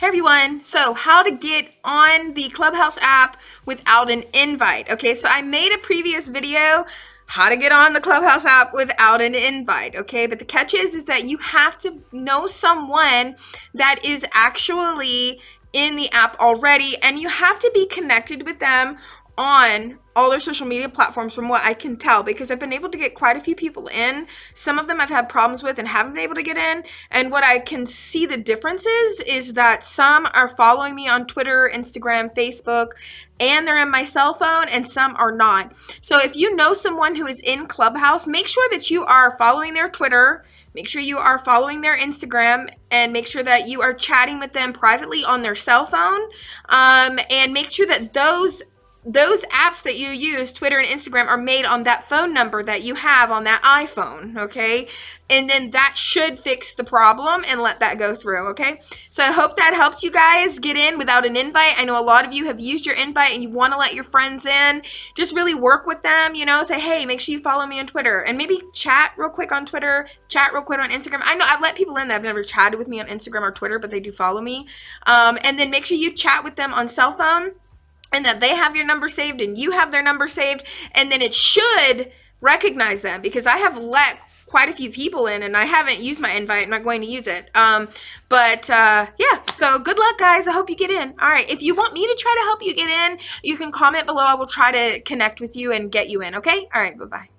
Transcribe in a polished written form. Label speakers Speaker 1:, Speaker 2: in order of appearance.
Speaker 1: Hey everyone, so how to get on the Clubhouse app without an invite. Okay, so I made a previous video, how to get on the Clubhouse app without an invite, okay? But the catch is that you have to know someone that is actually in the app already, and you have to be connected with them on all their social media platforms from what I can tell, because I've been able to get quite a few people in. Some of them I've had problems with and haven't been able to get in, and what I can see the difference is that some are following me on Twitter, Instagram, Facebook, and they're in my cell phone, and some are not. So if you know someone who is in Clubhouse, make sure that you are following their Twitter, make sure you are following their Instagram, and make sure that you are chatting with them privately on their cell phone, and make sure that those apps that you use, Twitter and Instagram, are made on that phone number that you have on that iPhone, okay? And then that should fix the problem and let that go through, okay? So I hope that helps you guys get in without an invite. I know a lot of you have used your invite and you want to let your friends in. Just really work with them, you know, say, hey, make sure you follow me on Twitter, and maybe chat real quick on Twitter, chat real quick on Instagram. I know I've let people in that have never chatted with me on Instagram or Twitter, but they do follow me. And then make sure you chat with them on cell phone, and that they have your number saved and you have their number saved, and then it should recognize them, because I have let quite a few people in and I haven't used my invite. I'm not going to use it. Yeah, so good luck, guys. I hope you get in. All right, if you want me to try to help you get in, you can comment below. I will try to connect with you and get you in, okay? All right, bye-bye.